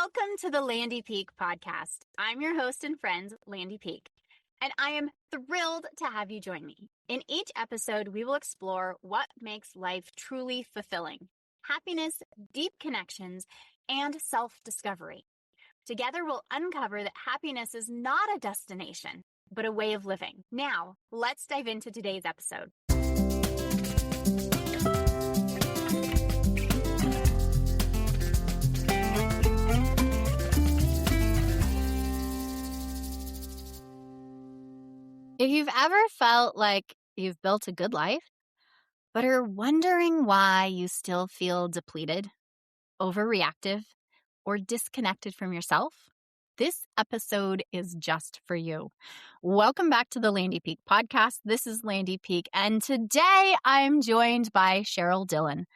Welcome to the Landy Peak podcast. I'm your host and friend, Landy Peak, and I am thrilled to have you join me. In each episode, we will explore what makes life truly fulfilling: happiness, deep connections, and self-discovery. Together, we'll uncover that happiness is not a destination, but a way of living. Now, let's dive into today's episode. If you've ever felt like you've built a good life, but are wondering why you still feel depleted, overreactive, or disconnected from yourself, this episode is just for you. Welcome back to the Landy Peak podcast. This is Landy Peak, and today I'm joined by Cheryl Dillon,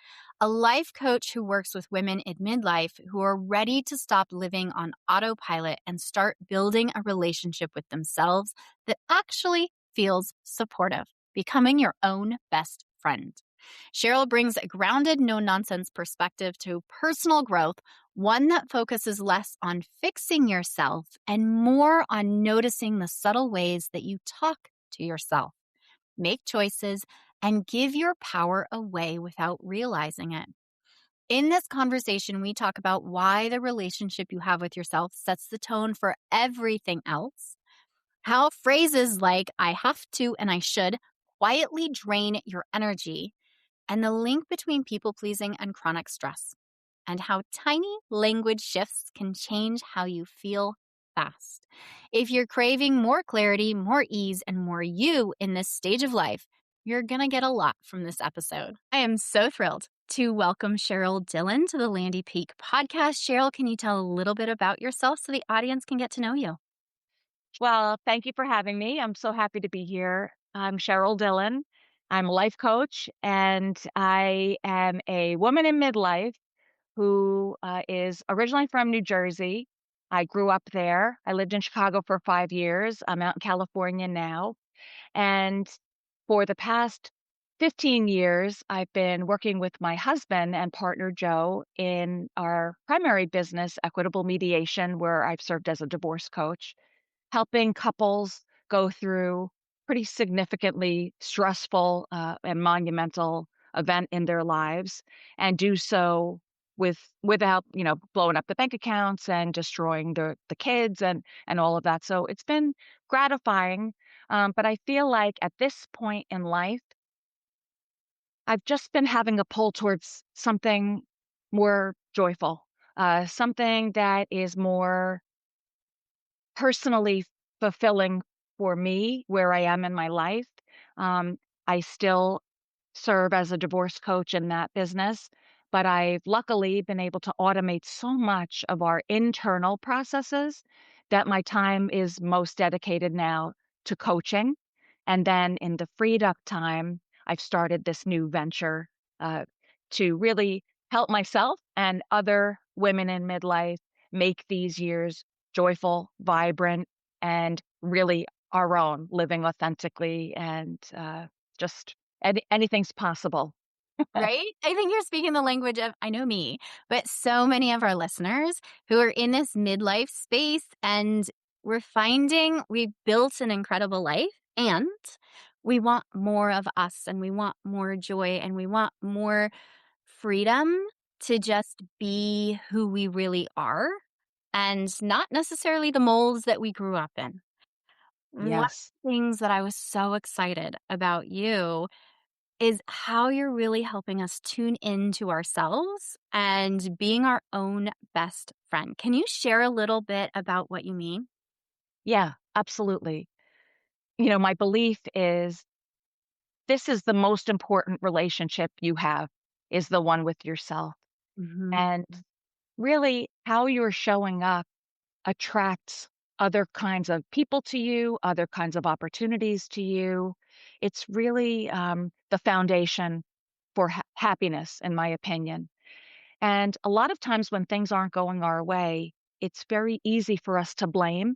a life coach who works with women in midlife who are ready to stop living on autopilot and start building a relationship with themselves that actually feels supportive, becoming your own best friend. Cheryl brings a grounded, no-nonsense perspective to personal growth, one that focuses less on fixing yourself and more on noticing the subtle ways that you talk to yourself, make choices, and give your power away without realizing it. In this conversation, we talk about why the relationship you have with yourself sets the tone for everything else, how phrases like "I have to" and "I should" quietly drain your energy, and the link between people-pleasing and chronic stress, and how tiny language shifts can change how you feel fast. If you're craving more clarity, more ease, and more you in this stage of life, you're going to get a lot from this episode. I am so thrilled to welcome Cheryl Dillon to the Landy Peak podcast. Cheryl, can you tell a little bit about yourself so the audience can get to know you? Well, thank you for having me. I'm so happy to be here. I'm Cheryl Dillon. I'm a life coach, and I am a woman in midlife who is originally from New Jersey. I grew up there. I lived in Chicago for 5 years. I'm out in California now. And for the past 15 years, I've been working with my husband and partner, Joe, in our primary business, equitable mediation, where I've served as a divorce coach, helping couples go through pretty significantly stressful and monumental event in their lives, and do so without blowing up the bank accounts and destroying the kids and all of that. So it's been gratifying, but I feel like at this point in life, I've just been having a pull towards something more joyful, something that is more personally fulfilling for me where I am in my life. I still serve as a divorce coach in that business, but I've luckily been able to automate so much of our internal processes that my time is most dedicated now to coaching. And then in the freed up time, I've started this new venture uh, to really help myself and other women in midlife make these years joyful, vibrant, and really our own, living authentically and just anything's possible. Right? I think you're speaking the language of, I know me, but so many of our listeners who are in this midlife space, and we're finding we've built an incredible life and we want more of us, and we want more joy, and we want more freedom to just be who we really are and not necessarily the molds that we grew up in. One of Yes. the things that I was so excited about you is how you're really helping us tune into ourselves and being our own best friend. Can you share a little bit about what you mean? Yeah, absolutely. My belief is this is the most important relationship you have is the one with yourself. Mhm. And really how you're showing up attracts other kinds of people to you, other kinds of opportunities to you. It's really the foundation for happiness, in my opinion. And a lot of times when things aren't going our way, it's very easy for us to blame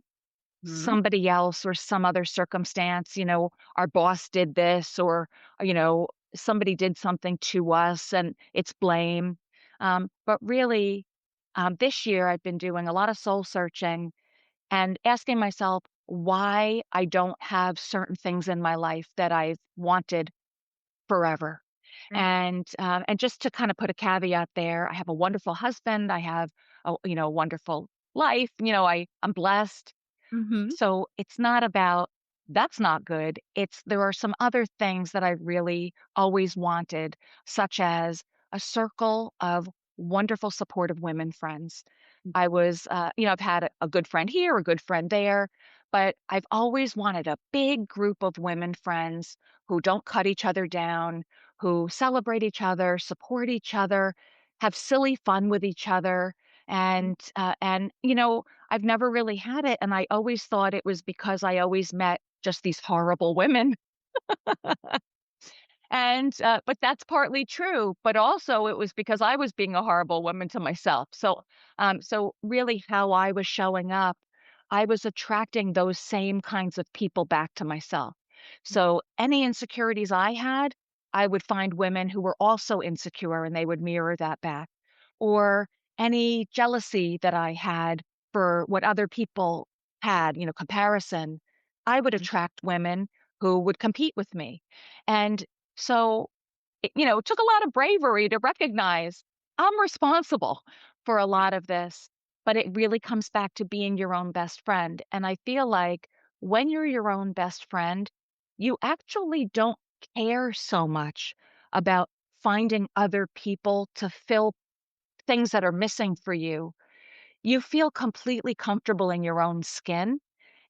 Mhm. somebody else or some other circumstance. Our boss did this, or, somebody did something to us and it's blame. But really, this year I've been doing a lot of soul searching and asking myself why I don't have certain things in my life that I've wanted forever. Right. And just to kind of put a caveat there, I have a wonderful husband. I have a wonderful life. I'm blessed. Mhm. So it's not about that's not good. It's there are some other things that I really always wanted, such as a circle of wonderful, supportive women friends. I've had a good friend here, a good friend there, but I've always wanted a big group of women friends who don't cut each other down, who celebrate each other, support each other, have silly fun with each other, and I've never really had it, and I always thought it was because I always met just these horrible women. But that's partly true, but also it was because I was being a horrible woman to myself. So really how I was showing up, I was attracting those same kinds of people back to myself. So any insecurities I had, I would find women who were also insecure and they would mirror that back. Or any jealousy that I had for what other people had, comparison, I would Mhm. attract women who would compete with me. And so, it took a lot of bravery to recognize I'm responsible for a lot of this, but it really comes back to being your own best friend. And I feel like when you're your own best friend, you actually don't care so much about finding other people to fill things that are missing for you. You feel completely comfortable in your own skin.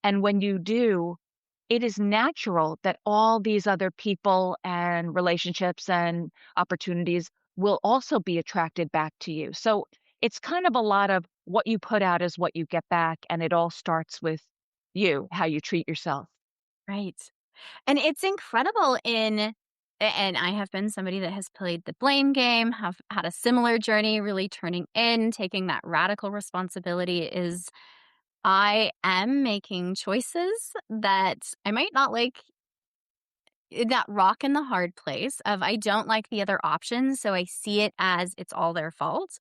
And when you do, it is natural that all these other people and relationships and opportunities will also be attracted back to you. So it's kind of a lot of what you put out is what you get back. And it all starts with you, how you treat yourself. Right. And it's incredible and I have been somebody that has played the blame game, have had a similar journey, really turning in, taking that radical responsibility is I am making choices that I might not like that rock in the hard place of I don't like the other options, so I see it as it's all their fault.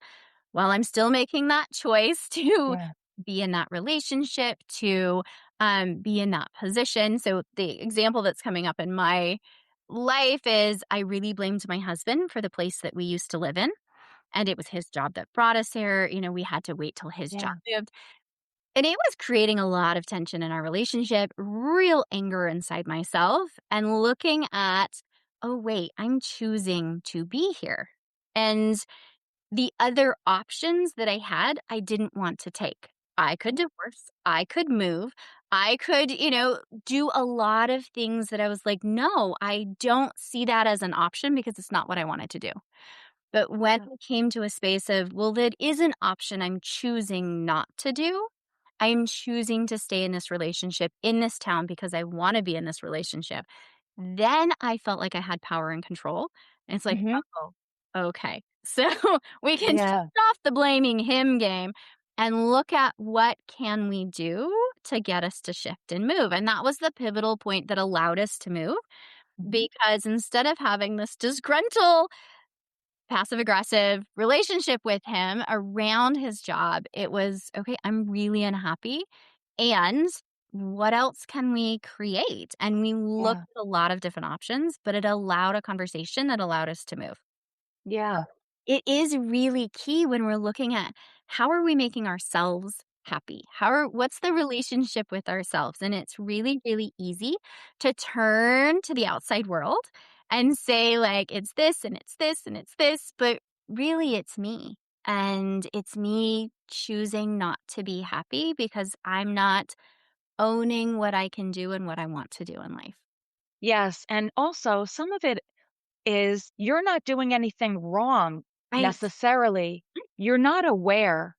While I'm still making that choice to Yeah. be in that relationship, to be in that position. So the example that's coming up in my life is I really blamed my husband for the place that we used to live in. And it was his job that brought us here. We had to wait till his job Yeah. moved. And it was creating a lot of tension in our relationship, real anger inside myself, and looking at, oh, wait, I'm choosing to be here. And the other options that I had, I didn't want to take. I could divorce, I could move, I could, do a lot of things that I was like, no, I don't see that as an option because it's not what I wanted to do. But when Yeah. we came to a space of, well, that is an option I'm choosing not to do. I'm choosing to stay in this relationship in this town because I want to be in this relationship. Then I felt like I had power and control. And it's like, Hmm. oh, okay. So we can shut Yeah. off the blaming him game and look at what can we do to get us to shift and move. And that was the pivotal point that allowed us to move Hmm. because instead of having this disgruntled passive aggressive relationship with him around his job, it was, okay, I'm really unhappy. And what else can we create? And we looked Yeah. at a lot of different options, but it allowed a conversation that allowed us to move. Yeah. It is really key when we're looking at how are we making ourselves happy? What's the relationship with ourselves? And it's really, really easy to turn to the outside world and say, like, it's this and it's this and it's this, but really it's me. And it's me choosing not to be happy because I'm not owning what I can do and what I want to do in life. Yes. And also, some of it is you're not doing anything wrong Right. necessarily. You're not aware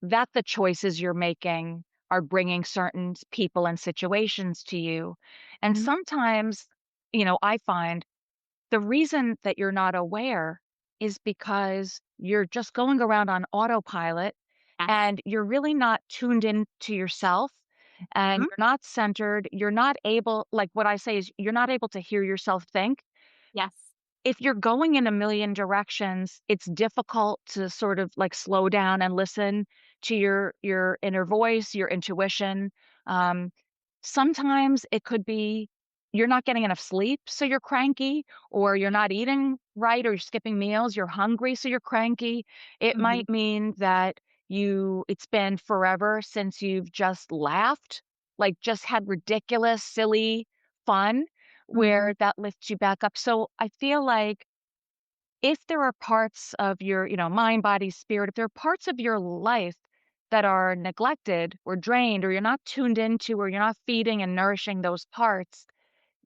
that the choices you're making are bringing certain people and situations to you. And Mhm. sometimes, I find the reason that you're not aware is because you're just going around on autopilot Yes. and you're really not tuned in to yourself and Mhm. you're not centered. You're not able, like what I say is, you're not able to hear yourself think. Yes. if you're going in a million directions, it's difficult to sort of like slow down and listen to your inner voice, your intuition. Um, Sometimes it could be you're not getting enough sleep, so you're cranky, or you're not eating right, or you're skipping meals, you're hungry, so you're cranky. It Mhm, might mean that it's been forever since you've just laughed, like just had ridiculous, silly fun mhm. where that lifts you back up. So I feel like if there are parts of your, mind, body, spirit, if there are parts of your life that are neglected or drained, or you're not tuned into, or you're not feeding and nourishing those parts,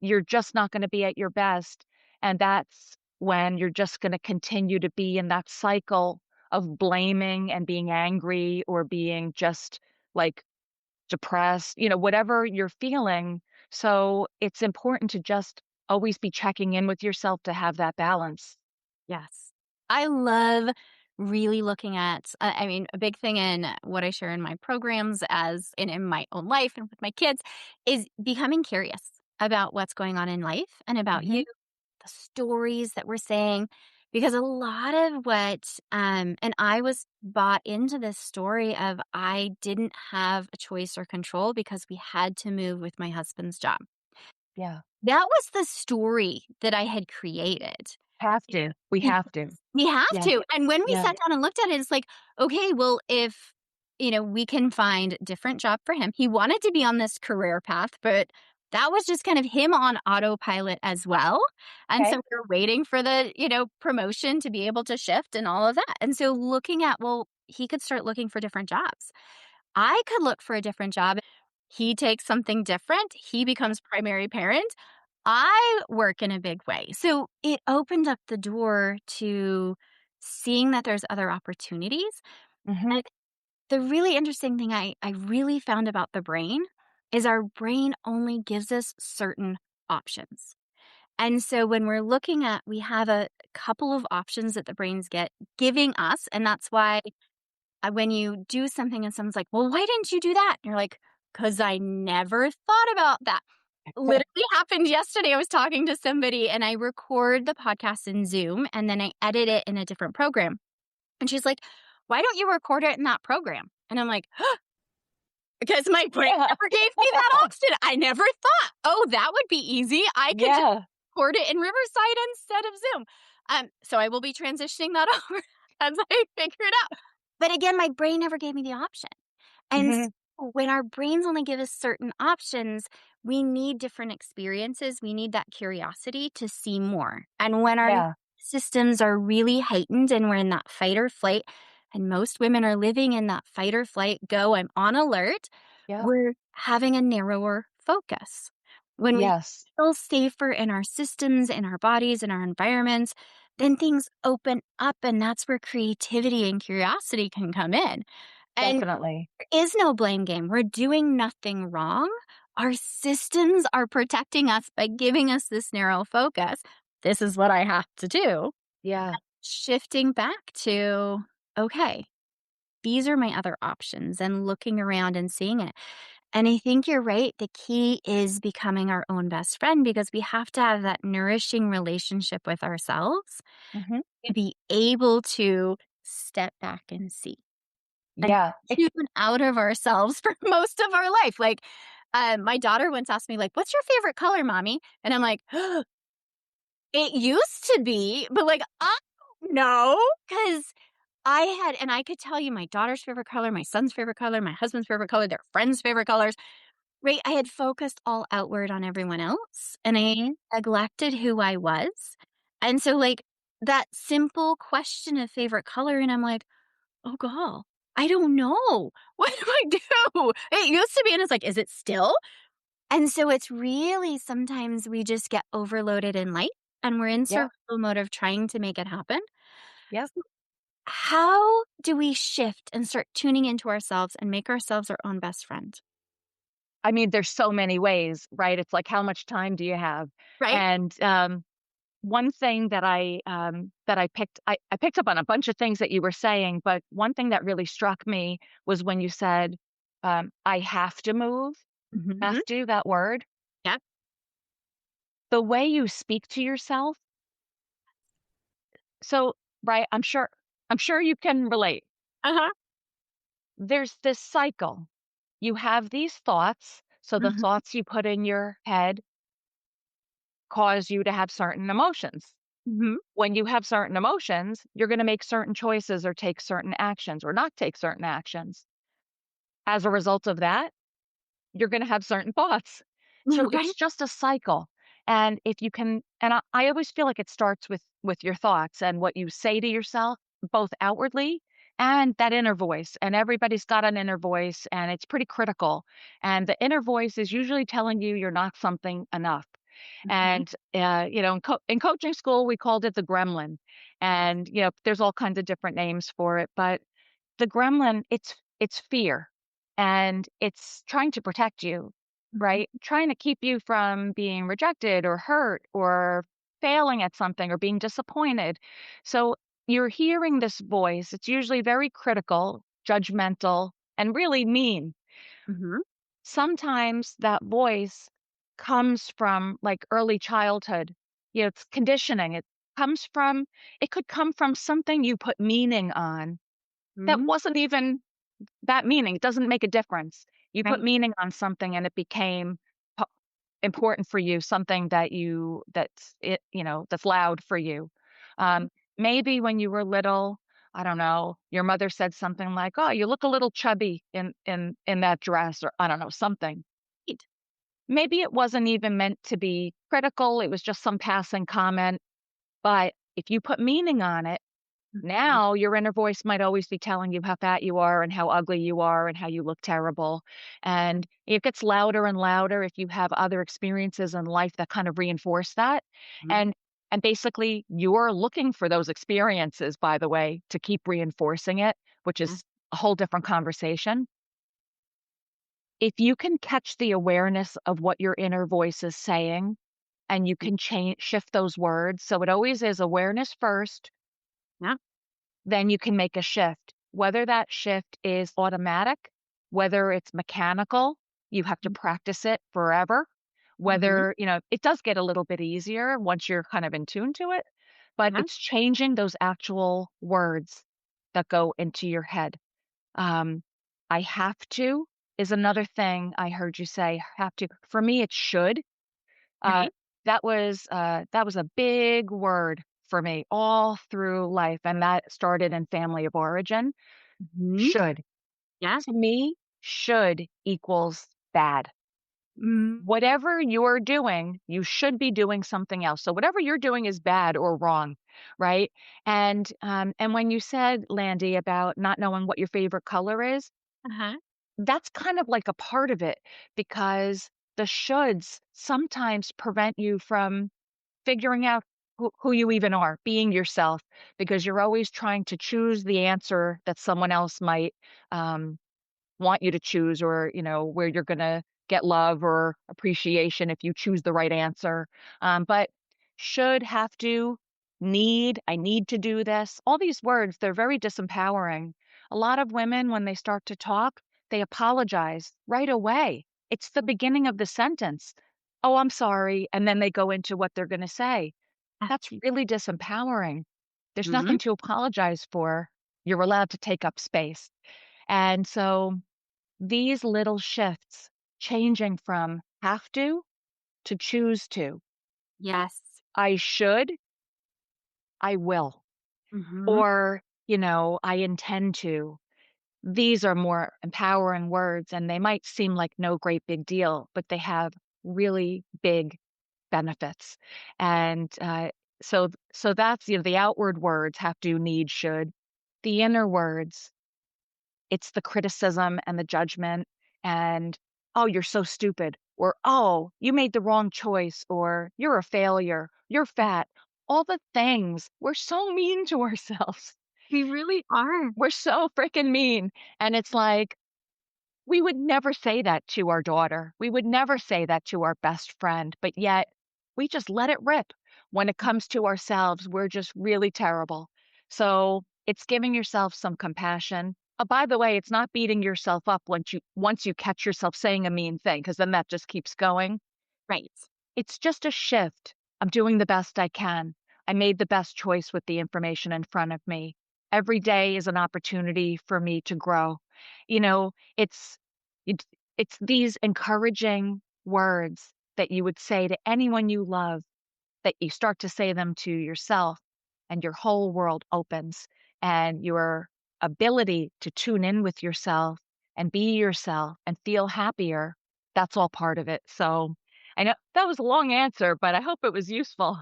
you're just not going to be at your best. And that's when you're just going to continue to be in that cycle of blaming and being angry or being just like depressed, whatever you're feeling. So it's important to just always be checking in with yourself to have that balance. Yes. I love really looking at I mean, a big thing in what I share in my programs as in my own life and with my kids is becoming curious about what's going on in life and about you, Mhm. the stories that we're saying, because a lot of and I was bought into this story of I didn't have a choice or control because we had to move with my husband's job. Yeah. That was the story that I had created. Have to. We Because have to. we have Yeah. to, and when we Yeah. sat down and looked at it, it's like, okay, well, if, we can find different job for him. He wanted to be on this career path, but that was just kind of him on autopilot as well, and so Okay. we were waiting for the, promotion to be able to shift and all of that, and so looking at, well, he could start looking for different jobs. I could look for a different job. He takes something different. He becomes primary parent. I work in a big way. So it opened up the door to seeing that there's other opportunities. Mhm. And the really interesting thing I really found about the brain is our brain only gives us certain options. And so when we're looking at, we have a couple of options that the brain's giving us. And that's why when you do something and someone's like, "Well, why didn't you do that?" And you're like, "'Cause I never thought about that." Literally happened yesterday. I was talking to somebody and I record the podcast in Zoom and then I edit it in a different program. And she's like, "Why don't you record it in that program?" And I'm like, "Because my brain Yeah. never gave me that option. I never thought, oh, that would be easy. I could just Yeah. record it in Riverside instead of Zoom." So I will be transitioning that over as I figure it out. But again, my brain never gave me the option. And Mhm. so when our brains only give us certain options, we need different experiences. We need that curiosity to see more. And when our Yeah. systems are really heightened and we're in that fight or flight, and most women are living in that fight or flight, go, I'm on alert, Yep. we're having a narrower focus. When we Yes. feel safer in our systems, in our bodies, in our environments, then things open up, and that's where creativity and curiosity can come in. And Definitely. there is no blame game. We're doing nothing wrong. Our systems are protecting us by giving us this narrow focus. This is what I have to do. Yeah. Shifting back to, okay, these are my other options and looking around and seeing it. And I think you're right. The key is becoming our own best friend because we have to have that nourishing relationship with ourselves Mhm. to be able to step back and see and Yeah. tune out of ourselves for most of our life. Like, my daughter once asked me, like, "What's your favorite color, mommy?" And I'm like, "It used to be, but like, I don't know, because and I could tell you my daughter's favorite color, my son's favorite color, my husband's favorite color, their friends' favorite colors." Right? I had focused all outward on everyone else, and I Mhm. neglected who I was. And so, like, that simple question of favorite color, and I'm like, "Oh, god, I don't know. What do I do?" It used to be, and it's like, "Is it still?" And so it's really sometimes we just get overloaded in life, and we're in Yep. survival mode of trying to make it happen. Yep. So how do we shift and start tuning into ourselves and make ourselves our own best friend? I mean, there's so many ways, right? It's like, how much time do you have? Right? And, one thing that I picked up on a bunch of things that you were saying, but one thing that really struck me was when you said, "I have to move." Mhm. Have to, that word. Yep. The way you speak to yourself So, right, I'm sure you can relate. Uh-huh. There's this cycle. You have these thoughts, so the Mhm. thoughts you put in your head cause you to have certain emotions. Mhm. When you have certain emotions, you're gonna make certain choices or take certain actions or not take certain actions. As a result of that, you're gonna have certain thoughts. So Okay. it's just a cycle. And if you can and I always feel like it starts with your thoughts and what you say to yourself, both outwardly and that inner voice. And everybody's got an inner voice and it's pretty critical. And the inner voice is usually telling you you're not something enough. Mhm. And in coaching school, we called it the gremlin. And there's all kinds of different names for it, but the gremlin, it's fear, and it's trying to protect you, Mhm. right? Trying to keep you from being rejected or hurt or failing at something or being disappointed. So you're hearing this voice. It's usually very critical, judgmental, and really mean. Mhm. Sometimes that voice comes from like early childhood. It's conditioning. It could come from something you put meaning on that Mhm. wasn't even that meaning. It doesn't make a difference. You put Right. meaning on something and it became po important for you, something that's loud for you. Mhm. Maybe when you were little, I don't know, your mother said something like, "Oh, you look a little chubby in that dress," or I don't know, something. Right. Maybe it wasn't even meant to be critical, it was just some passing comment, but if you put meaning on it, Mhm. now your inner voice might always be telling you how fat you are and how ugly you are and how you look terrible. And it gets louder and louder if you have other experiences in life that kind of reinforce that. Mhm. And and basically you're looking for those experiences, by the way, to keep reinforcing it, which Yes. is a whole different conversation. If you can catch the awareness of what your inner voice is saying and you Mhm. can shift those words. So it always is awareness first, Yeah. then you can make a shift. Whether that shift is automatic, whether it's mechanical, you have to practice it forever. Mhm. Whether, it does get a little bit easier once you're kind of in tune to it, but Yeah. it's changing those actual words that go into your head. Um, I have to is another thing I heard you say, have to. For me, it should. Uh, Right. that was a big word for me all through life, and that started in family of origin. Mhm. Should. Yeah. To me, should equals bad. Mhm. Whatever you're doing, you should be doing something else. So whatever you're doing is bad or wrong, right? And when you said, Landy, about not knowing what your favorite color is, Uh-huh. that's kind of like a part of it because the shoulds sometimes prevent you from figuring out who you even are, being yourself, because you're always trying to choose the answer that someone else might um, want you to choose, or where you're going to get love or appreciation if you choose the right answer. But should, have to, need, I need to do this, all these words, they're very disempowering. A lot of women, when they start to talk, they apologize right away. It's the beginning of the sentence. Oh, I'm sorry. And then they go into what they're going to say. Yeah. That's really disempowering. There's Mhm. nothing to apologize for. You're allowed to take up space. And so these little shifts, changing from have to choose to, Yes. I should, I will, Mhm. or, I intend to. These are more empowering words and they might seem like no great big deal, but they have really big benefits. And so that's, the outward words have to, need, should. The inner words, it's the criticism and the judgment and, "Oh, you're so stupid," or, "Oh, you made the wrong choice," or, "You're a failure," "You're fat." All the things. We're so mean to ourselves. We really are. We're so freaking mean. And it's like, we would never say that to our daughter. We would never say that to our best friend, but yet we just let it rip. When it comes to ourselves, we're just really terrible. So it's giving yourself some compassion. By the way, it's not beating yourself up once you catch yourself saying a mean thing, because then that just keeps going. Right. It's just a shift. I'm doing the best I can. I made the best choice with the information in front of me. Every day is an opportunity for me to grow. You know, it's it's these encouraging words that you would say to anyone you love, that you start to say them to yourself, and your whole world opens, and your ability to tune in with yourself and be yourself and feel happier, that's all part of it. So I know that was a long answer, but I hope it was useful.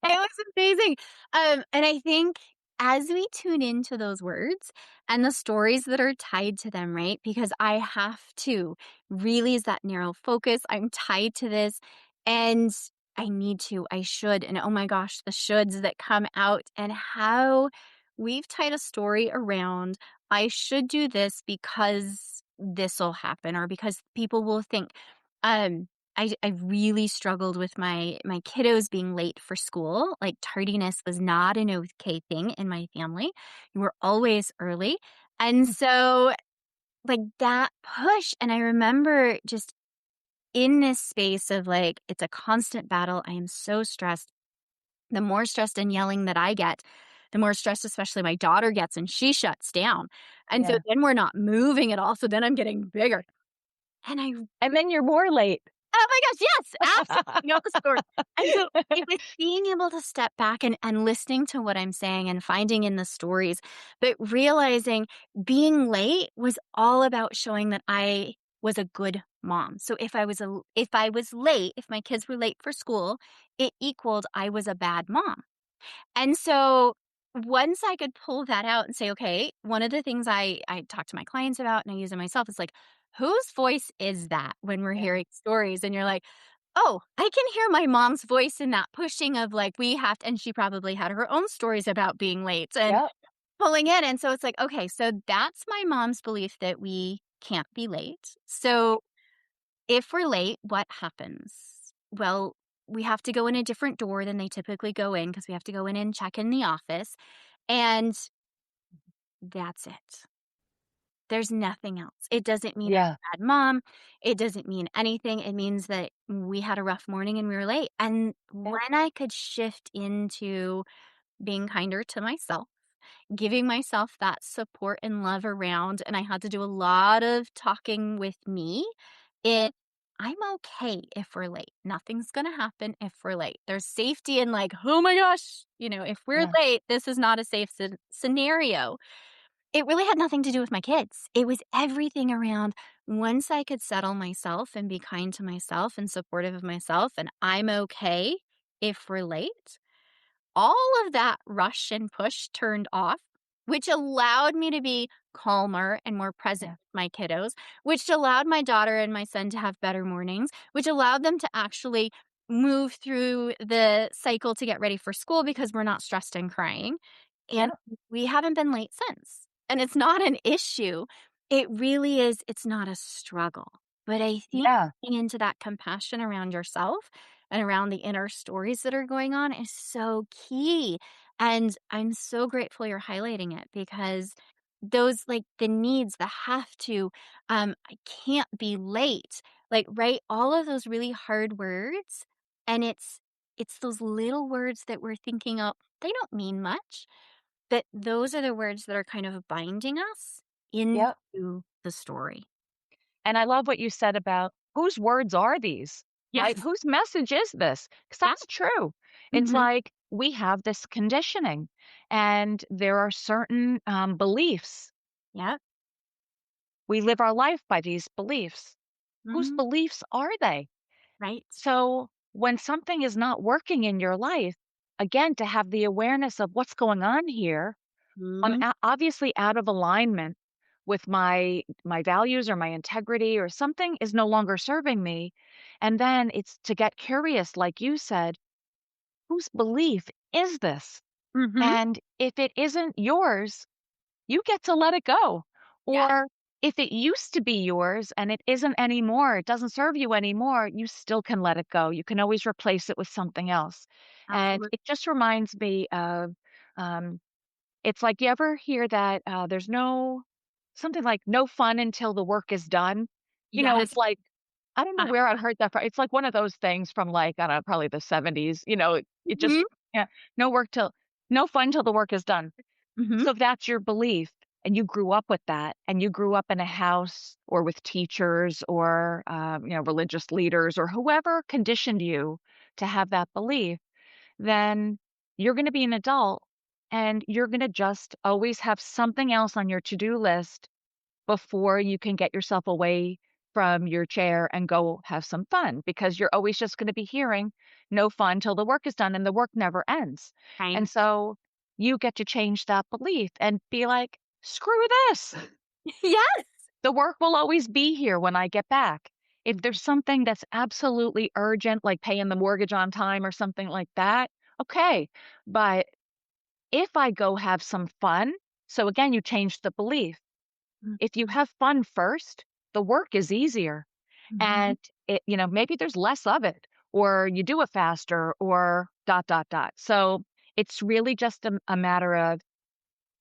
It was amazing. And I think as we tune into those words and the stories that are tied to them, right? Because I have to really is that narrow focus. I'm tied to this and I need to, I should. And oh my gosh, the shoulds that come out and how we've tied a story around I should do this because this will happen or because people will think. Um, I really struggled with my kiddos being late for school. Like, tardiness was not an okay thing in my family. We were always early. And so, like, that push and I remember just in this space of, like, it's a constant battle. I am so stressed. The more stressed and yelling that I get, the more stressed especially my daughter gets, and she shuts down. And so Yeah. then we're not moving at all, so then I'm getting bigger. And I And then you're more late. Oh my gosh, yes, absolutely, know the story. And so it was being able to step back and listening to what I'm saying and finding in the stories, but realizing being late was all about showing that I was a good mom. So if I was late, if my kids were late for school, it equaled I was a bad mom. And so once I could pull that out and say, okay, one of the things I talk to my clients about and I use it myself is like, whose voice is that when we're Yeah. hearing stories? And you're like, oh, I can hear my mom's voice in that pushing of like, we have to, and she probably had her own stories about being late and Yep. pulling in. And so it's like, okay, so that's my mom's belief that we can't be late. So if we're late, what happens? Well, we have to go in a different door than they typically go in because we have to go in and check in the office. And that's it. There's nothing else. It doesn't mean Yeah. I'm a bad mom. It doesn't mean anything. It means that we had a rough morning and we were late. And Yep. when I could shift into being kinder to myself, giving myself that support and love around, and I had to do a lot of talking with me. It I'm okay if we're late. Nothing's gonna happen if we're late. There's safety in like, oh my gosh, if we're Yeah. late, this is not a safe scenario. It really had nothing to do with my kids. It was everything around once I could settle myself and be kind to myself and supportive of myself, and I'm okay if we're late all of that rush and push turned off, which allowed me to be calmer and more present Yeah. with my kiddos, which allowed my daughter and my son to have better mornings, which allowed them to actually move through the cycle to get ready for school because we're not stressed and crying. And Yep. we haven't been late since. And it's not an issue. It really is, it's not a struggle. But I think Yeah. getting into that compassion around yourself and around the inner stories that are going on is so key. And I'm so grateful you're highlighting it because those like the needs, the have to, I can't be late, like write all of those really hard words. And it's those little words that we're thinking, oh, they don't mean much. But those are the words that are kind of binding us Yep. into the story. And I love what you said about whose words are these, right? Yes. Whose message is this? Because Yeah. that's true. It's Mhm. like we have this conditioning, and there are certain beliefs. Yep. We live our life by these beliefs. Whose Mhm. beliefs are they? Right. So when something is not working in your life, again, to have the awareness of what's going on here, I'm Mhm. obviously out of alignment with my values or my integrity, or something is no longer serving me. And then it's to get curious, like you said, whose belief is this? Mhm. And if it isn't yours, you get to let it go. Yeah. Or if it used to be yours and it isn't anymore, it doesn't serve you anymore, you still can let it go. You can always replace it with something else. And Absolutely. it just reminds me of um, it's like, you ever hear that, there's no something like, "No fun until the work is done?" Yes. It's like I don't know where I heard that from. It's like one of those things from, like, I don't know, probably the '70s, it just Mhm. Yeah. No work till no fun till the work is done. Mhm. So that's your belief, and you grew up with that, and you grew up in a house or with teachers or, religious leaders or whoever conditioned you to have that belief, then you're gonna be an adult, and you're gonna just always have something else on your to-do list before you can get yourself away from your chair and go have some fun because you're always just going to be hearing no fun till the work is done and the work never ends. Right. And so you get to change that belief and be like, screw this. Yes. The work will always be here when I get back. If there's something that's absolutely urgent, like paying the mortgage on time or something like that, okay. But if I go have some fun, so again, you change the belief if you have fun first, the work is easier Mhm. and maybe there's less of it or you do it faster or dot, dot, dot. So it's really just a matter of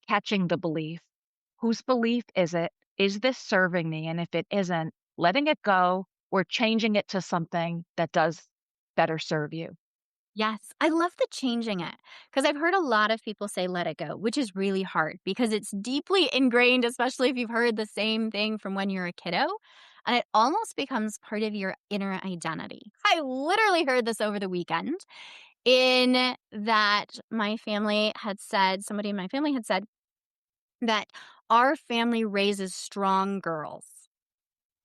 catching the belief. Whose belief is it? Is this serving me? And if it isn't, letting it go or changing it to something that does better serve you. Yes, I love the changing it because I've heard a lot of people say let it go, which is really hard because it's deeply ingrained, especially if you've heard the same thing from when you're a kiddo. And it almost becomes part of your inner identity. I literally heard this over the weekend in that somebody in my family had said that our family raises strong girls.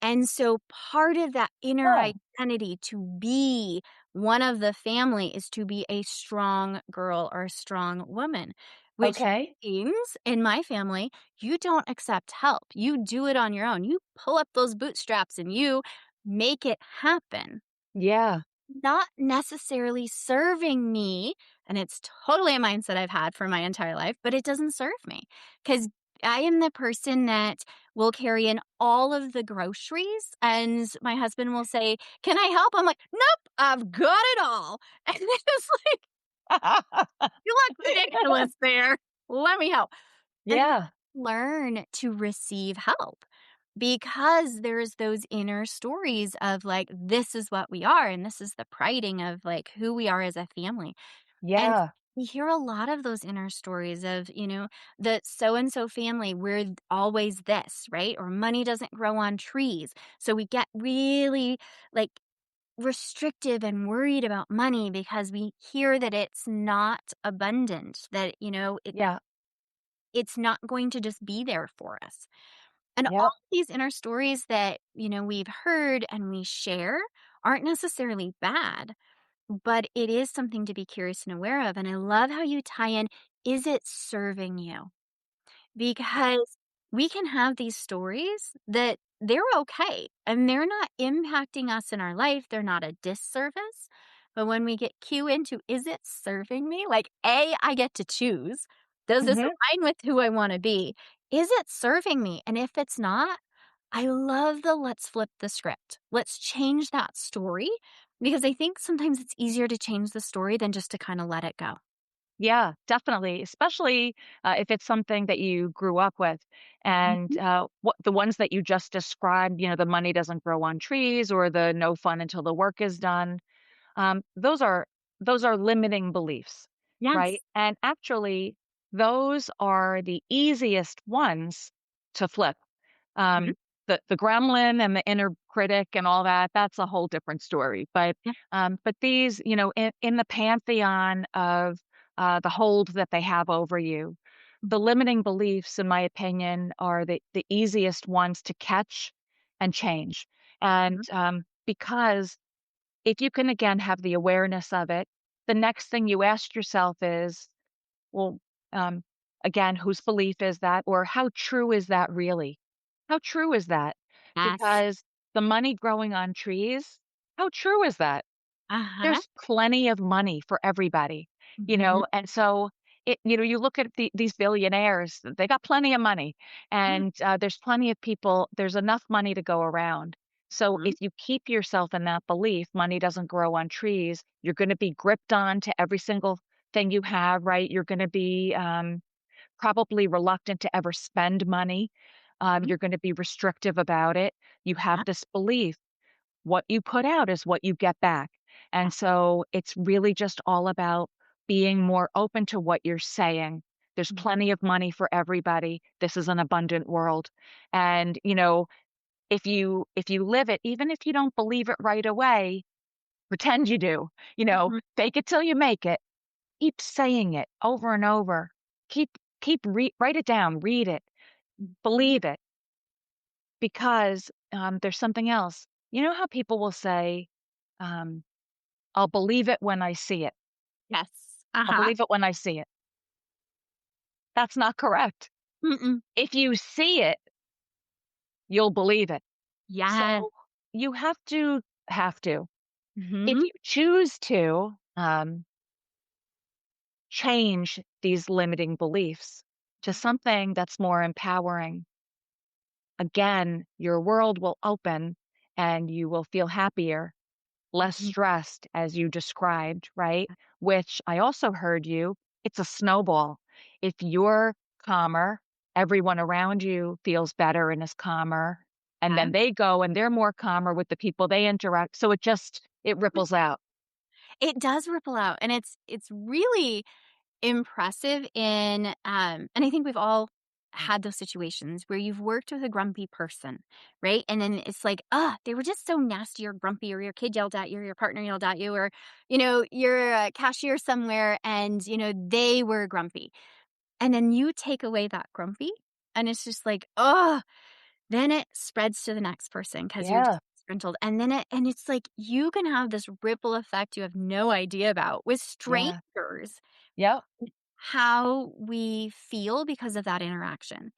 And so part of that inner Oh, identity to be one of the family is to be a strong girl or a strong woman, which okay. means in my family, you don't accept help. You do it on your own. You pull up those bootstraps and you make it happen. Yeah. Not necessarily serving me, and it's totally a mindset I've had for my entire life, but it doesn't serve me because I am the person that will carry in all of the groceries, and my husband will say, "Can I help?" I'm like, "Nope, I've got it all." And it's like, "You look ridiculous there. Let me help." And Yeah. learn to receive help because there's those inner stories of like, this is what we are, and this is the priding of like who we are as a family. And Yeah. we hear a lot of those inner stories of, the so and so family, we're always this, right? Or money doesn't grow on trees. So we get really like restrictive and worried about money because we hear that it's not abundant, that, Yeah. it's not going to just be there for us. And all Yep. of these inner stories that, we've heard and we share aren't necessarily bad, but it is something to be curious and aware of. And I love how you tie in, is it serving you? Because we can have these stories that they're okay and they're not impacting us in our life. They're not a disservice. But when we get cue into, is it serving me? Like, A, I get to choose. Does this Hmm. align with who I want to be? Is it serving me? And if it's not, I love the let's flip the script. Let's change that story because I think sometimes it's easier to change the story than just to kind of let it go. Yeah, definitely, especially, if it's something that you grew up with, and, Mhm. what the ones that you just described, the money doesn't grow on trees or the no fun until the work is done, those are limiting beliefs, right? Yes. And actually, those are the easiest ones to flip. Mhm. The gremlin and the inner critic and all that, that's a whole different story. Yeah. But these, in the pantheon of the hold that they have over you, the limiting beliefs, in my opinion, are the easiest ones to catch and change. And Mhm. because if you can again have the awareness of it, the next thing you ask yourself is, well, um, again, whose belief is that? Or how true is that really? How true is that? Yes. Because the money growing on trees, how true is that? Uh-huh. There's plenty of money for everybody, Mhm. and so you look at these billionaires, they got plenty of money, Yeah. and there's plenty of people, there's enough money to go around. So Mhm. if you keep yourself in that belief, money doesn't grow on trees, you're going to be gripped on to every single thing you have, right? You're going to be probably reluctant to ever spend money. Mhm. You're going to be restrictive about it. You have Yeah. this belief what you put out is what you get back. Yeah. And so it's really just all about being more open to what you're saying. There's Mhm. plenty of money for everybody. This is an abundant world. And, if you live it, even if you don't believe it right away, pretend you do. Mhm. Fake it till you make it. Keep saying it over and over. Keep write it down, read it, believe it, because there's something else. You know how people will say, um, "I'll believe it when I see it. Yes. I'll Uh-huh. believe it when I see it." That's not correct. Mm-mm. If you see it, you'll believe it. Yes. So you have to, if Mhm. you choose to, change these limiting beliefs to something that's more empowering. Again, your world will open and you will feel happier, less Mhm. stressed, as you described, right? Which I also heard you, it's a snowball. If you're calmer, everyone around you feels better and is calmer. And Yeah. then they go and they're more calmer with the people they interact. So it ripples out. It does ripple out, and it's really impressive and I think we've all had those situations where you've worked with a grumpy person, right? And then it's like, they were just so nasty or grumpy, or your kid yelled at you, or your partner yelled at you, or, you're a cashier somewhere and, they were grumpy. And then you take away that grumpy, and it's just like, then it spreads to the next person because you're Yeah. just disgruntled. And it's like you can have this ripple effect you have no idea about with Yeah. strangers, Yep. how we feel because of that interaction.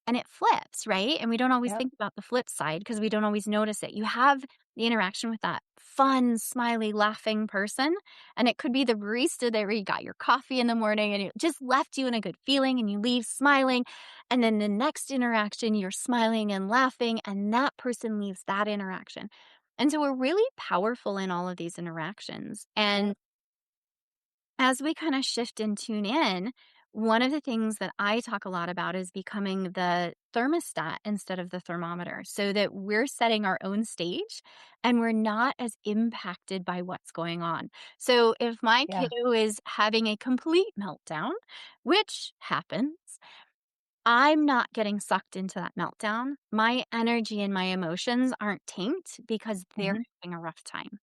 And it flips, right? And we don't always Yep. think about the flip side because we don't always notice it. You have the interaction with that fun, smiley, laughing person. And it could be the barista there where you got your coffee in the morning and it just left you in a good feeling and you leave smiling. And then the next interaction, you're smiling and laughing, and that person leaves that interaction. And so we're really powerful in all of these interactions. And Yep. as we kind of shift and tune in, one of the things that I talk a lot about is becoming the thermostat instead of the thermometer so that we're setting our own stage and we're not as impacted by what's going on. So if my Yeah. kiddo is having a complete meltdown, which happens, I'm not getting sucked into that meltdown. My energy and my emotions aren't tanked because they're Hmm. having a rough time.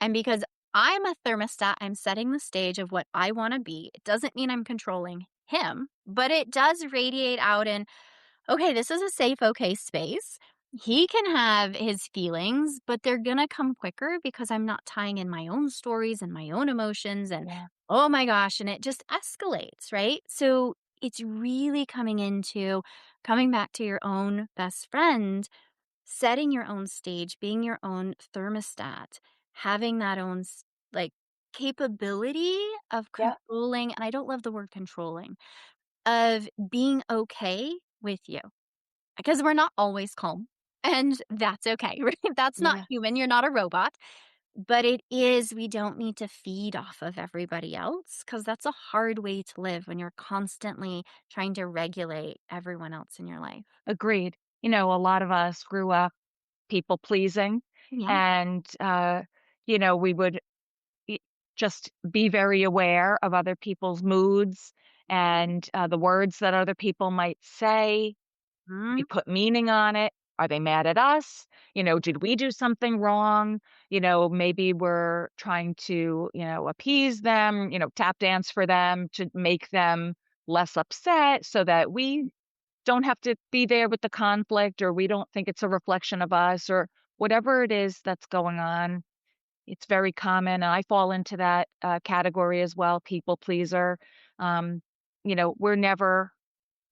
And because I'm a thermostat, I'm setting the stage of what I want to be. It doesn't mean I'm controlling him, but it does radiate out in, okay, this is a safe, okay space. He can have his feelings, but they're going to come quicker because I'm not tying in my own stories and my own emotions. And Yeah. oh my gosh, and it just escalates, right? So it's really coming back to your own best friend, setting your own stage, being your own thermostat, having that own like capability of Yeah. controlling, and I don't love the word controlling, of being okay with you. Because we're not always calm, and that's okay, right? That's not Yeah. human, you're not a robot, but it is we don't need to feed off of everybody else because that's a hard way to live when you're constantly trying to regulate everyone else in your life. Agreed. A lot of us grew up people pleasing, Yeah. and we would y- just be very aware of other people's moods and the words that other people might say. We Mhm. put meaning on it. Are they mad at us? Did we do something wrong? Maybe we're trying to, appease them, tap dance for them to make them less upset so that we don't have to be there with the conflict, or we don't think it's a reflection of us, or whatever it is that's going on. It's very common. And I fall into that category as well, people pleaser. Um, we're never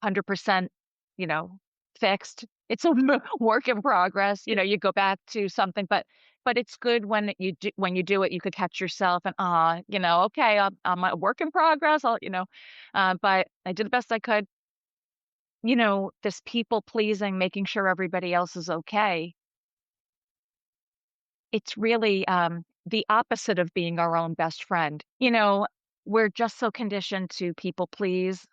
100%, you know, fixed. It's a work in progress. You go back to something, but it's good when when you do it, you could catch yourself and okay, I'm a work in progress. But I did the best I could. This people pleasing, making sure everybody else is okay. It's really the opposite of being our own best friend. We're just so conditioned to people please.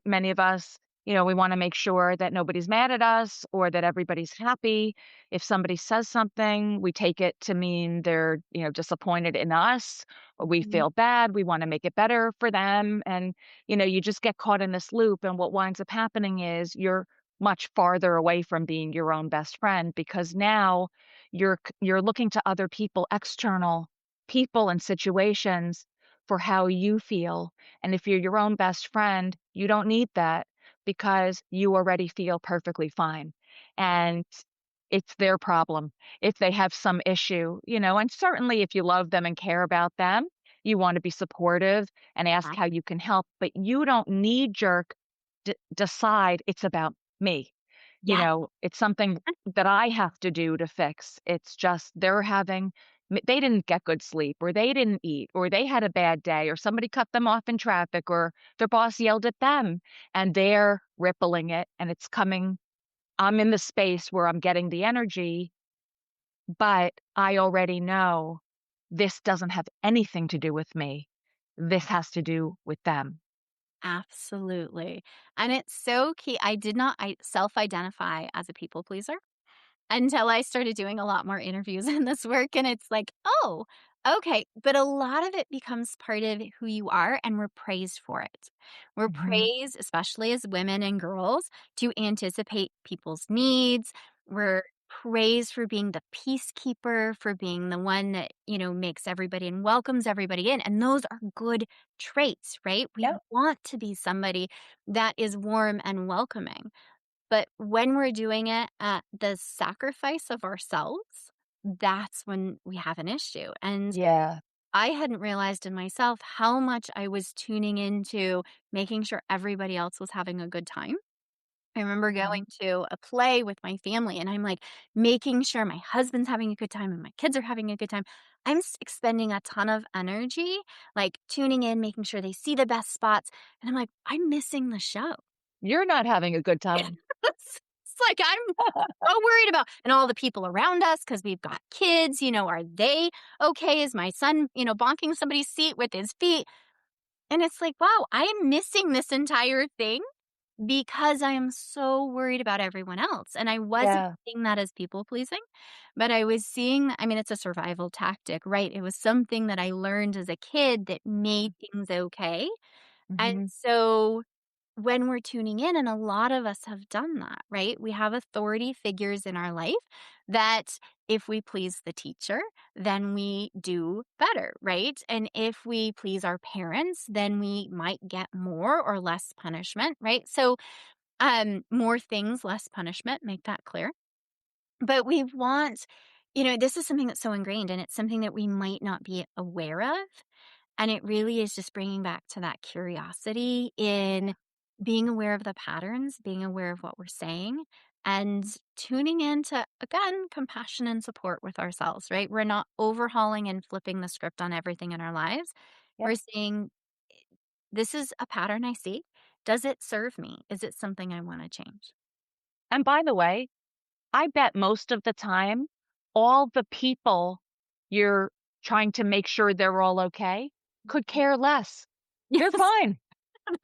Many of us, We want to make sure that nobody's mad at us or that everybody's happy. If somebody says something, we take it to mean they're, disappointed in us or we Mhm. feel bad. We want to make it better for them. And, you just get caught in this loop. And what winds up happening is you're much farther away from being your own best friend because now you're looking to other people, external people and situations for how you feel. And if you're your own best friend, you don't need that because you already feel perfectly fine. And it's their problem if they have some issue. And certainly if you love them and care about them, you want to be supportive and ask Uh, how you can help, but you don't knee jerk decide it's about me. Yeah. It's something that I have to do to fix. It's just they didn't get good sleep or they didn't eat or they had a bad day or somebody cut them off in traffic or their boss yelled at them and they're rippling it and it's coming. I'm in the space where I'm getting the energy, but I already know this doesn't have anything to do with me. This has to do with them. Absolutely. And it's so key. I did not self-identify as a people pleaser until I started doing a lot more interviews in this work, and it's like, "Oh, okay." But a lot of it becomes part of who you are, and we're praised for it. We're Mhm. praised, especially as women and girls, to anticipate people's needs. We're praised for being the peacekeeper, for being the one that, makes everybody and welcomes everybody in, and those are good traits, right? We Yep. want to be somebody that is warm and welcoming. But when we're doing it at the sacrifice of ourselves, that's when we have an issue. And Yeah. I hadn't realized in myself how much I was tuning into making sure everybody else was having a good time. I remember going Mhm. to a play with my family and I'm like making sure my husband's having a good time and my kids are having a good time. I'm expending a ton of energy, like tuning in, making sure they see the best spots. And I'm like, I'm missing the show. You're not having a good time. It's like I'm so worried about and all the people around us because we've got kids, are they okay? Is my son, bonking somebody's seat with his feet? And it's like, wow, I am missing this entire thing because I am so worried about everyone else. And I wasn't Yeah. seeing that as people pleasing, but I was seeing, I mean, it's a survival tactic, right? It was something that I learned as a kid that made things okay. And Mhm. so when we're tuning in, and a lot of us have done that, right? We have authority figures in our life that if we please the teacher, then we do better, right? And if we please our parents, then we might get more or less punishment, right? So, more things, less punishment, make that clear. But we want, this is something that's so ingrained and it's something that we might not be aware of. And it really is just bringing back to that curiosity in being aware of the patterns, being aware of what we're saying, and tuning into, again, compassion and support with ourselves, right? We're not overhauling and flipping the script on everything in our lives. Yep. We're saying, this is a pattern I see. Does it serve me? Is it something I want to change? And by the way, I bet most of the time, all the people you're trying to make sure they're all okay could care less. They're Yes, fine.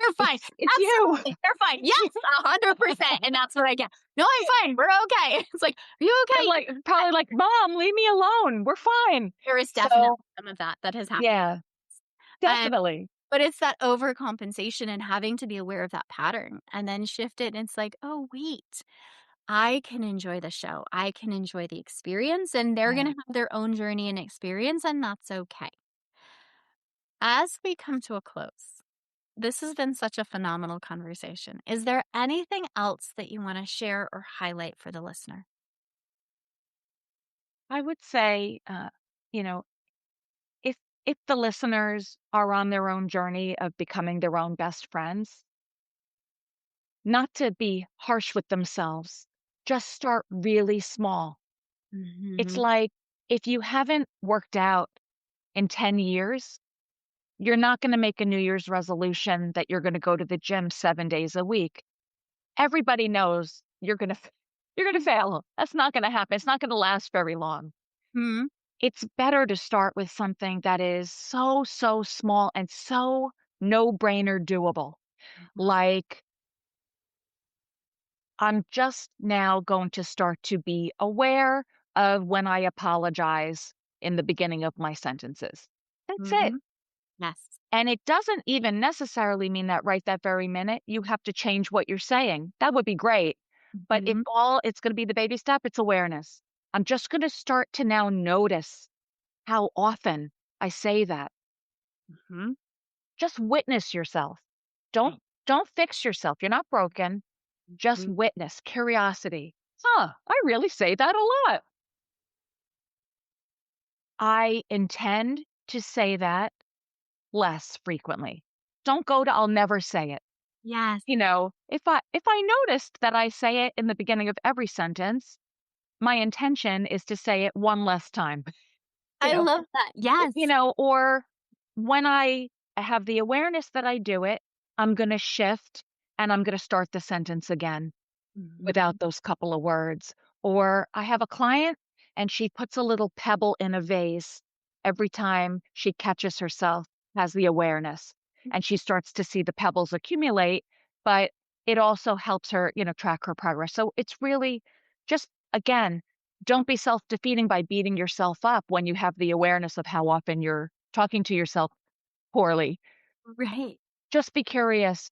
they're fine. It's you. Absolutely. They're fine. Yes, 100%. And that's what I get. No, I'm fine. We're okay. It's like, are you They're okay? like probably like, "Mom, leave me alone. We're fine." There is definitely So, some of that has happened. yeah, Um, definitely. but it's that overcompensation and having to be aware of that pattern and then shift it. And it's like, oh, wait, I can enjoy the show. I can enjoy the experience, and they're going to Yeah. have their own journey and experience, and that's okay. As we come to a close, this has been such a phenomenal conversation. Is there anything else that you want to share or highlight for the listener? I would say, you know, if the listeners are on their own journey of becoming their own best friends, not to be harsh with themselves, just start really small. It's Mhm. like if you haven't worked out in 10 years, you're not going to make a New Year's resolution that you're going to go to the gym 7 days a week. Everybody knows you're going to fail. That's not going to happen. It's not going to last very long. Mhm. It's better to start with something that is so, so small and so no-brainer doable. Mhm. Like I'm just now going to start to be aware of when I apologize in the beginning of my sentences. That's it. Mhm. Yes. And it doesn't even necessarily mean that right that very minute you have to change what you're saying. That would be great. But if Mhm. all it's going to be the baby step, it's awareness. I'm just going to start to now notice how often I say that. Mhm. Just witness yourself. Don't Right. don't fix yourself. You're not broken. Just Mhm. witness, curiosity. Huh, I really say that a lot. I intend to say that less frequently. Don't go to I'll never say it. Yes. If I noticed that I say it in the beginning of every sentence, my intention is to say it one less time. You I know, love that. Yes. or when I have the awareness that I do it, I'm going to shift and I'm going to start the sentence again Mhm. without those couple of words. Or I have a client and she puts a little pebble in a vase every time she catches herself, has the awareness, and she starts to see the pebbles accumulate, but it also helps her, track her progress. So it's really just, again, don't be self defeating by beating yourself up when you have the awareness of how often you're talking to yourself poorly. Right. Just be curious,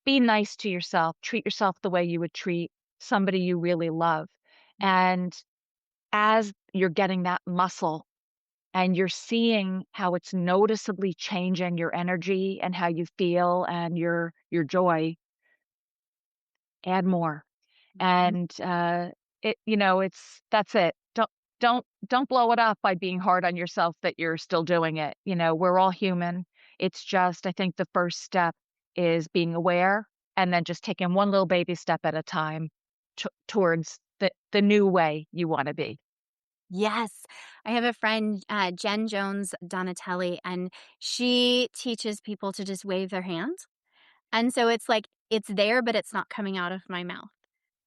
be nice to yourself, treat yourself the way you would treat somebody you really love. And as you're getting that muscle and you're seeing how it's noticeably changing your energy and how you feel and your joy, add more. Mhm. And it's that's it. Don't blow it up by being hard on yourself that you're still doing it. We're all human. It's just I think the first step is being aware and then just taking one little baby step at a time towards the new way you want to be. Yes. I have a friend, Jen Jones Donatelli, and she teaches people to just wave their hands. And so it's like, it's there, but it's not coming out of my mouth.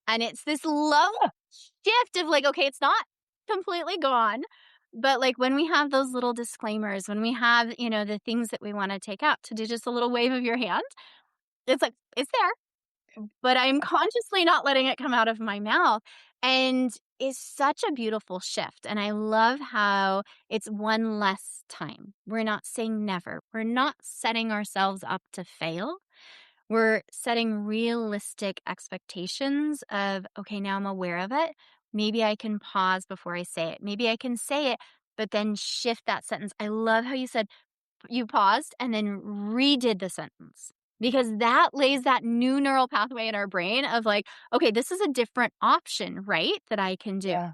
And it's this love Yeah, shift of like, okay, it's not completely gone. But like when we have those little disclaimers, when we have, the things that we want to take out, to do just a little wave of your hand, it's like, it's there. But I'm consciously not letting it come out of my mouth, and it's such a beautiful shift, and I love how it's one less time. We're not saying never. We're not setting ourselves up to fail. We're setting realistic expectations of, "Okay, now I'm aware of it. Maybe I can pause before I say it. Maybe I can say it, but then shift that sentence." I love how you said you paused and then redid the sentence, because that lays that new neural pathway in our brain of like, okay, this is a different option, right? That I can do. yeah,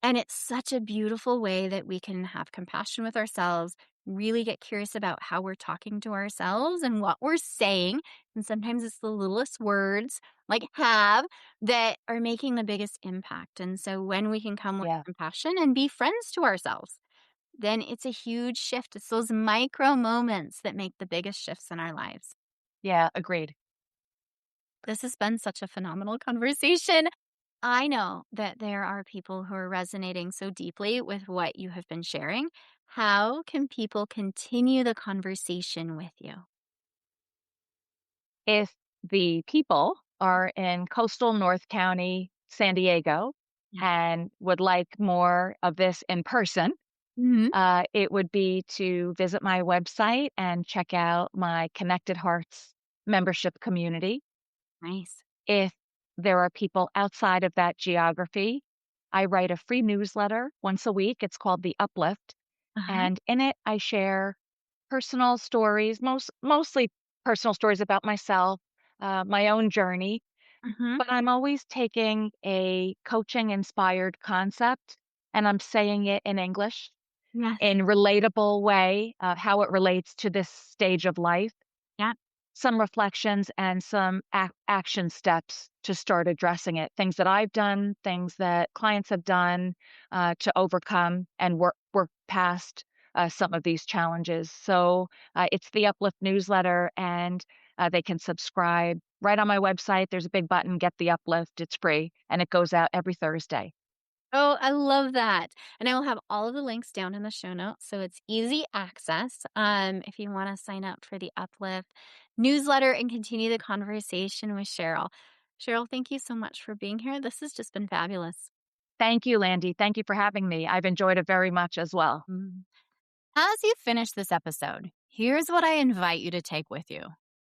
And it's such a beautiful way that we can have compassion with ourselves, really get curious about how we're talking to ourselves and what we're saying. And sometimes it's the littlest words like have that are making the biggest impact. And so when we can come with yeah, compassion and be friends to ourselves, then it's a huge shift. It's those micro moments that make the biggest shifts in our lives. yeah. Agreed. This has been such a phenomenal conversation. I know that there are people who are resonating so deeply with what you have been sharing. How can people continue the conversation with you? If the people are in coastal North County, San Diego, Yes. and would like more of this in person, Hmm. it would be to visit my website and check out my Connected Hearts membership community. Nice. If there are people outside of that geography, I write a free newsletter once a week. It's called The Uplift. Uh huh. And in it, I share personal stories, mostly personal stories about myself, my own journey. Hmm. But I'm always taking a coaching inspired concept and I'm saying it in English Yes. in relatable way, how it relates to this stage of life, Yeah. some reflections and some action steps to start addressing it. Things that I've done, things that clients have done to overcome and work past some of these challenges. So it's the Uplift newsletter, and they can subscribe right on my website. There's a big button, Get the Uplift. It's free, and it goes out every Thursday. Oh, I love that. And I will have all of the links down in the show notes. So it's easy access. If you want to sign up for the Uplift newsletter and continue the conversation with Cheryl. Cheryl, thank you so much for being here. This has just been fabulous. Thank you, Landy. Thank you for having me. I've enjoyed it very much as well. Mm. As you finish this episode, here's what I invite you to take with you.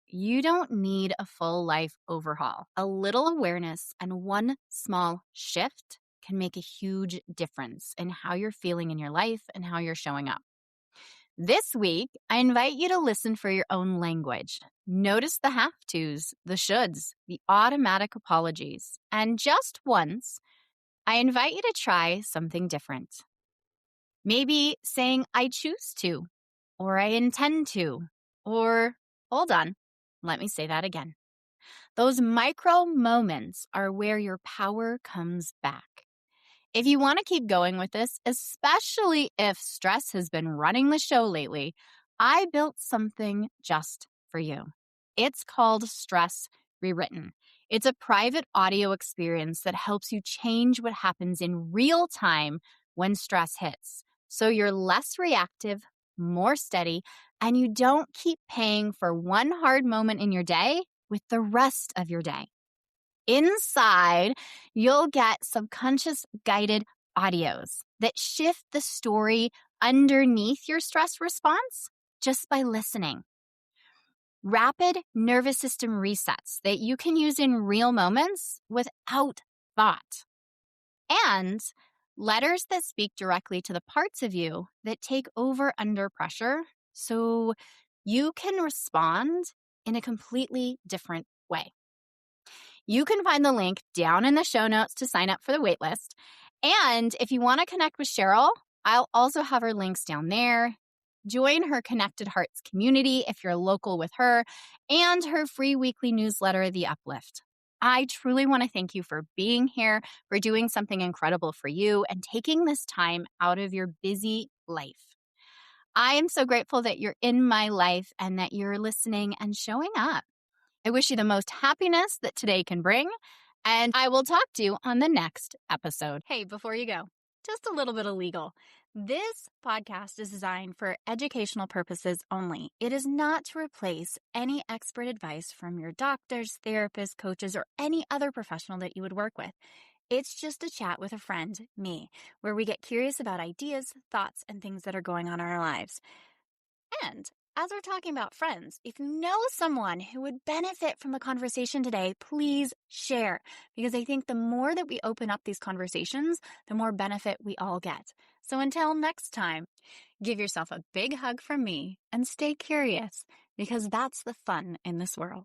You don't need a full life overhaul. A little awareness and one small shift can make a huge difference in how you're feeling in your life and how you're showing up. This week, I invite you to listen for your own language. Notice the have tos, the shoulds, the automatic apologies. And just once, I invite you to try something different. Maybe saying, I choose to, or I intend to, or hold on, let me say that again. Those micro moments are where your power comes back. If you want to keep going with this, especially if stress has been running the show lately, I built something just for you. It's called Stress Rewritten. It's a private audio experience that helps you change what happens in real time when stress hits. So you're less reactive, more steady, and you don't keep paying for one hard moment in your day with the rest of your day. Inside, you'll get subconscious guided audios that shift the story underneath your stress response just by listening. Rapid nervous system resets that you can use in real moments without thought. And letters that speak directly to the parts of you that take over under pressure so you can respond in a completely different way. You can find the link down in the show notes to sign up for the waitlist. And if you want to connect with Cheryl, I'll also have her links down there. Join her Connected Hearts community if you're local with her, and her free weekly newsletter, The Uplift. I truly want to thank you for being here, for doing something incredible for you, and taking this time out of your busy life. I am so grateful that you're in my life and that you're listening and showing up. I wish you the most happiness that today can bring, and I will talk to you on the next episode. Hey, before you go, just a little bit of legal. This podcast is designed for educational purposes only. It is not to replace any expert advice from your doctors, therapists, coaches, or any other professional that you would work with. It's just a chat with a friend, me, where we get curious about ideas, thoughts, and things that are going on in our lives. And as we're talking about friends, if you know someone who would benefit from the conversation today, please share. Because I think the more that we open up these conversations, the more benefit we all get. So until next time, give yourself a big hug from me and stay curious, because that's the fun in this world.